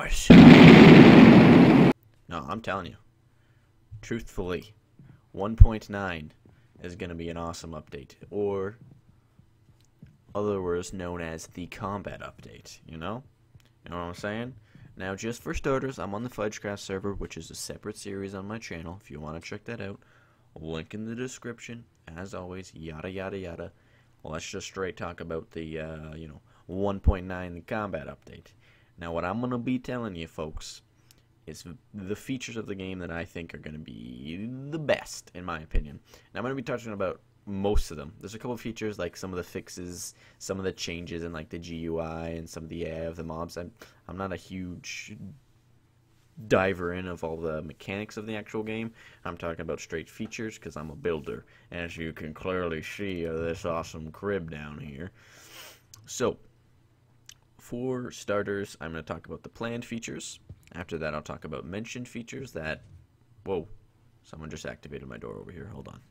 yours. No, I'm telling you. Truthfully, 1.9 is going to be an awesome update. Or, otherwise known as the combat update, you know? You know what I'm saying? Now, just for starters, I'm on the Fudgecraft server, which is a separate series on my channel, if you want to check that out. Link in the description, as always, yada yada yada. Well, let's just straight talk about the, 1.9, the combat update. Now, what I'm going to be telling you, folks, is the features of the game that I think are going to be the best, in my opinion. Now, I'm going to be touching about most of them. There's a couple of features, like some of the fixes, some of the changes in, like, the GUI and some of the mobs. I'm not a huge diver in of all the mechanics of the actual game. I'm talking about straight features because I'm a builder, as you can clearly see this awesome crib down here. So, for starters, I'm going to talk about the planned features. After that, I'll talk about mentioned features that... Whoa, someone just activated my door over here. Hold on.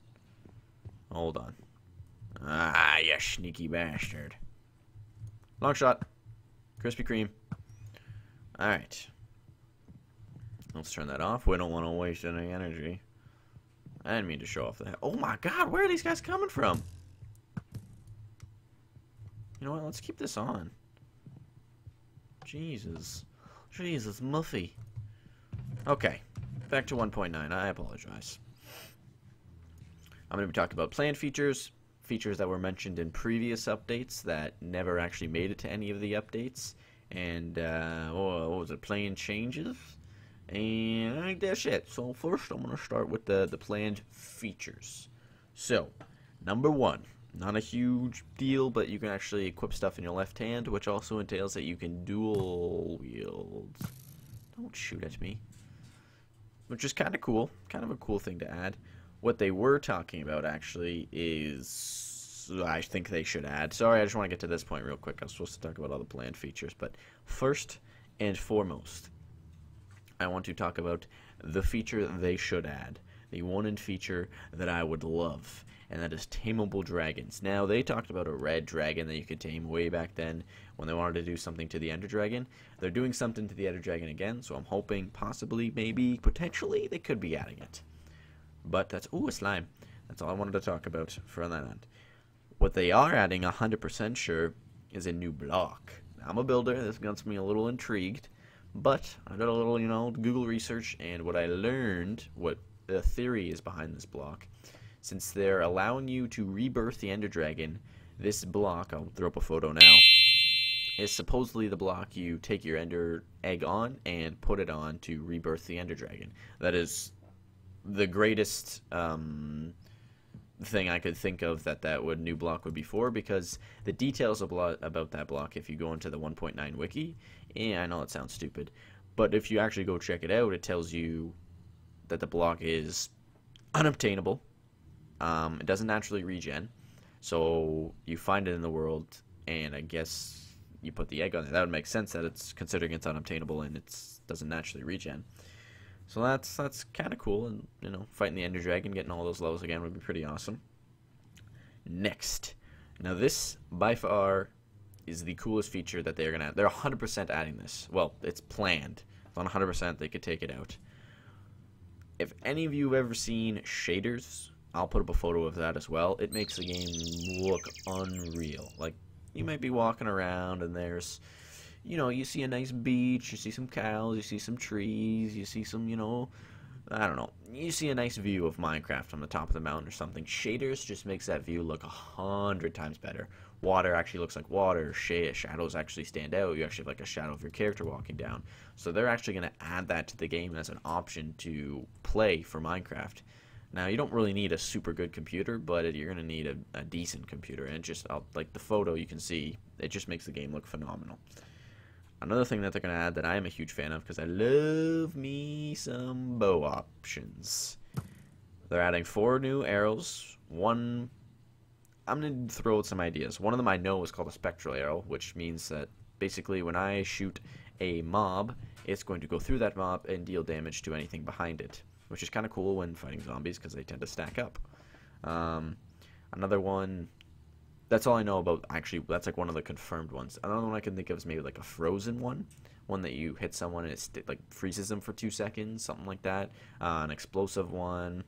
Hold on. Ah, you sneaky bastard. Long shot. Krispy Kreme. Alright. Let's turn that off. We don't want to waste any energy. I didn't mean to show off that. Oh my god, where are these guys coming from? You know what, let's keep this on. Jesus. Jesus, Muffy. Okay, back to 1.9. I apologize. I'm going to be talking about planned features, features that were mentioned in previous updates that never actually made it to any of the updates, and, what was it, planned changes? And that's it. So first I'm going to start with the planned features. So, number one, not a huge deal, but you can actually equip stuff in your left hand, which also entails that you can dual wield. Don't shoot at me. Which is kind of cool. Kind of a cool thing to add. What they were talking about, actually, is... I think they should add. Sorry, I just want to get to this point real quick. I was supposed to talk about all the planned features. But first and foremost, I want to talk about the feature they should add. The one feature that I would love, and that is tameable dragons. Now, they talked about a red dragon that you could tame way back then when they wanted to do something to the Ender Dragon. They're doing something to the Ender Dragon again, so I'm hoping, possibly, maybe, potentially, they could be adding it. But that's... Ooh, a slime. That's all I wanted to talk about for that end. What they are adding, 100% sure, is a new block. Now, I'm a builder. This gets me a little intrigued. But I did a little, Google research, and what I learned, what the theory is behind this block, since they're allowing you to rebirth the Ender Dragon, this block, I'll throw up a photo now, is supposedly the block you take your Ender Egg on and put it on to rebirth the Ender Dragon. That is the greatest thing I could think of that new block would be for, because the details about that block, if you go into the 1.9 wiki, I know it sounds stupid, but if you actually go check it out, it tells you that the block is unobtainable. It doesn't naturally regen, so you find it in the world, and I guess you put the egg on there. That would make sense that it's considering it's unobtainable and it doesn't naturally regen. So that's kind of cool, and fighting the Ender Dragon, getting all those levels again would be pretty awesome. Next, now this by far is the coolest feature that they're gonna. They're 100% adding this. Well, it's planned. It's on 100%. They could take it out. If any of you have ever seen shaders, I'll put up a photo of that as well. It makes the game look unreal. Like, you might be walking around and there's, you see a nice beach, you see some cows, you see some trees, you see some, I don't know. You see a nice view of Minecraft on the top of the mountain or something. Shaders just makes that view look 100 times better. Water actually looks like water. Shadows actually stand out. You actually have like a shadow of your character walking down. So they're actually going to add that to the game as an option to play for Minecraft. Now, you don't really need a super good computer, but you're going to need a decent computer. And just, like the photo you can see, it just makes the game look phenomenal. Another thing that they're going to add that I am a huge fan of, because I love me some bow options. They're adding 4 new arrows. One, I'm going to throw out some ideas. One of them I know is called a spectral arrow, which means that basically when I shoot a mob, it's going to go through that mob and deal damage to anything behind it, which is kind of cool when fighting zombies because they tend to stack up. Another one, that's all I know about, actually, that's like one of the confirmed ones. Another one I can think of is maybe like a frozen one, one that you hit someone and it like freezes them for 2 seconds, something like that. An explosive one.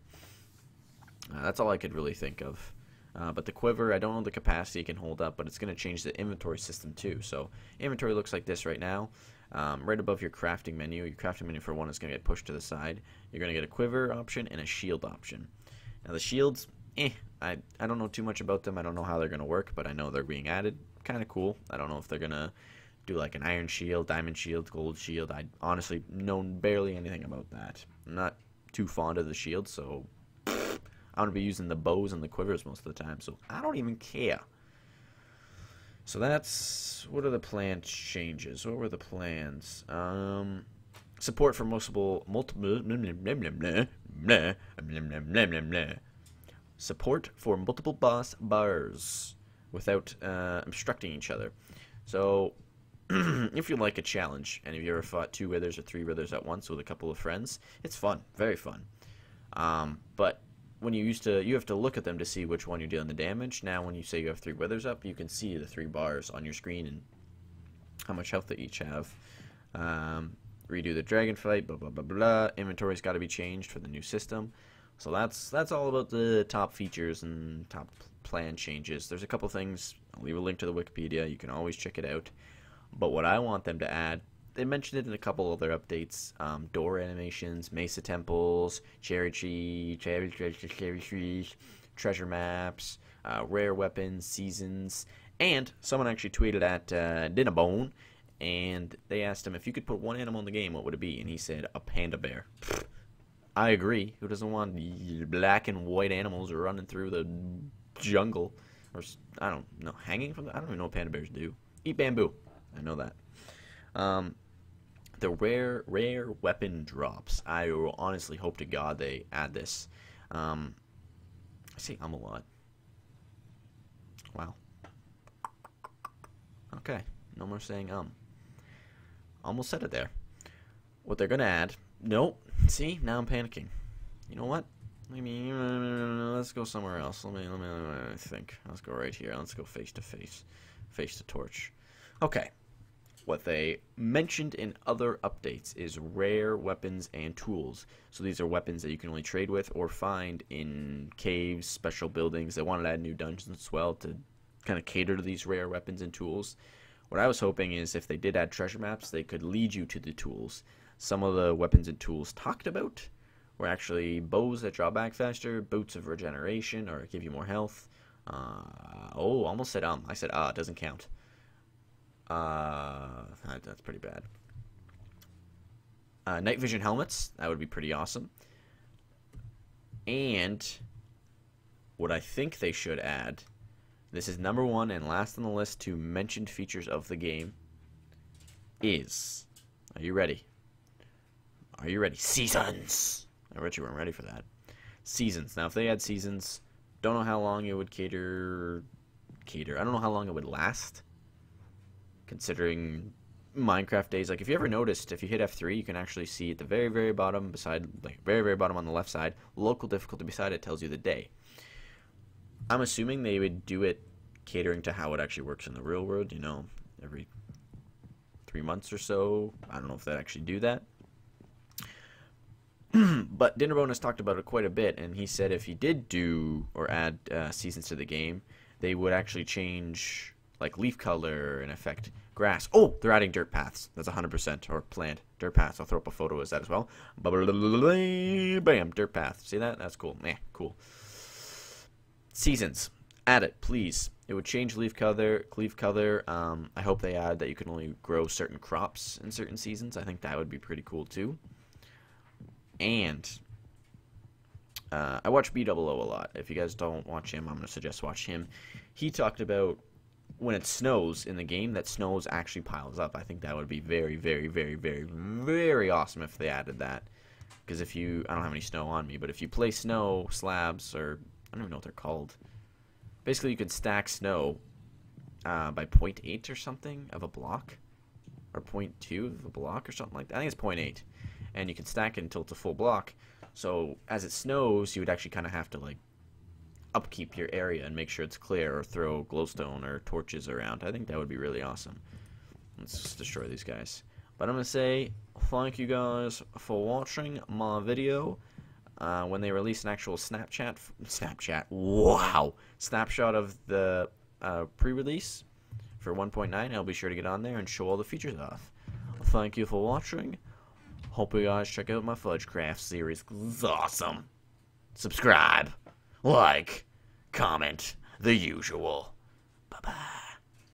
That's all I could really think of. But the quiver, I don't know the capacity it can hold up, but it's going to change the inventory system too. So inventory looks like this right now. Right above your crafting menu. Your crafting menu for one is going to get pushed to the side. You're going to get a quiver option and a shield option. Now the shields, I don't know too much about them. I don't know how they're going to work, but I know they're being added. Kind of cool. I don't know if they're going to do like an iron shield, diamond shield, gold shield. I honestly know barely anything about that. I'm not too fond of the shield, so I'm going to be using the bows and the quivers most of the time, so I don't even care. So that's, what are the plan changes? What were the plans? Support for multiple support for multiple boss bars without obstructing each other. So if you like a challenge, and if you ever fought 2 withers or 3 withers at once with a couple of friends, it's fun, very fun. But when you have to look at them to see which one you're dealing the damage. Now when you say you have 3 withers up, you can see the 3 bars on your screen and how much health they each have. Redo the dragon fight, blah blah blah blah. Inventory's got to be changed for the new system. So that's all about the top features and top plan changes. There's a couple things. I'll leave a link to the Wikipedia. You can always check it out. But what I want them to add, they mentioned it in a couple other updates, door animations, mesa temples, cherry trees, treasure maps, rare weapons, seasons, and someone actually tweeted at Dinabone, and they asked him if you could put one animal in the game, what would it be? And he said a panda bear. I agree. Who doesn't want black and white animals running through the jungle? Or, I don't know, hanging from the... I don't even know what panda bears do. Eat bamboo. I know that. The rare weapon drops. I honestly hope to God they add this. I say a lot. Wow. Okay. No more saying Almost said it there. What they're going to add... Nope. See? Now I'm panicking. You know what? Let's go somewhere else. Let me think. Let's go right here. Let's go face to face. Face to torch. Okay. What they mentioned in other updates is rare weapons and tools. So these are weapons that you can only trade with or find in caves, special buildings. They wanted to add new dungeons as well to kind of cater to these rare weapons and tools. What I was hoping is if they did add treasure maps, they could lead you to the tools. Some of the weapons and tools talked about were actually bows that draw back faster, boots of regeneration or give you more health. Almost said I said it doesn't count. That's pretty bad. Night vision helmets, that would be pretty awesome. And what I think they should add, this is number 1 and last on the list to mentioned features of the game, is, are you ready? Are you ready? Seasons! I bet you weren't ready for that. Seasons. Now, if they had seasons, don't know how long it would cater. I don't know how long it would last. Considering Minecraft days, like if you ever noticed, if you hit F3, you can actually see at the very, very bottom, beside, like very, very bottom on the left side, local difficulty beside it tells you the day. I'm assuming they would do it catering to how it actually works in the real world, you know, every 3 months or so. I don't know if they'd actually do that. But Dinnerbone has talked about it quite a bit, and he said if he did do or add seasons to the game, they would actually change like leaf color and affect grass. Oh, they're adding dirt paths. That's 100% or planned dirt paths. I'll throw up a photo as that as well. Bam, dirt path. See that? That's cool. Cool. Seasons. Add it, please. It would change leaf color. I hope they add that you can only grow certain crops in certain seasons. I think that would be pretty cool too. And I watch B00 a lot. If you guys don't watch him, I'm going to suggest watch him. He talked about when it snows in the game, that snows actually piles up. I think that would be very, very, very, very, very awesome if they added that. Because if you, I don't have any snow on me, but if you place snow slabs, or I don't even know what they're called. Basically, you can stack snow by 0.8 or something of a block. Or 0.2 of a block or something like that. I think it's 0.8. And you can stack it until it's a full block. So as it snows, you would actually kind of have to like upkeep your area and make sure it's clear, or throw glowstone or torches around. I think that would be really awesome. Let's just destroy these guys. But I'm going to say thank you guys for watching my video. When they release an actual snapshot of the pre-release for 1.9, I'll be sure to get on there and show all the features off. Thank you for watching. Hope you guys check out my Fudgecraft series. It's awesome. Subscribe, like, comment, the usual. Bye-bye.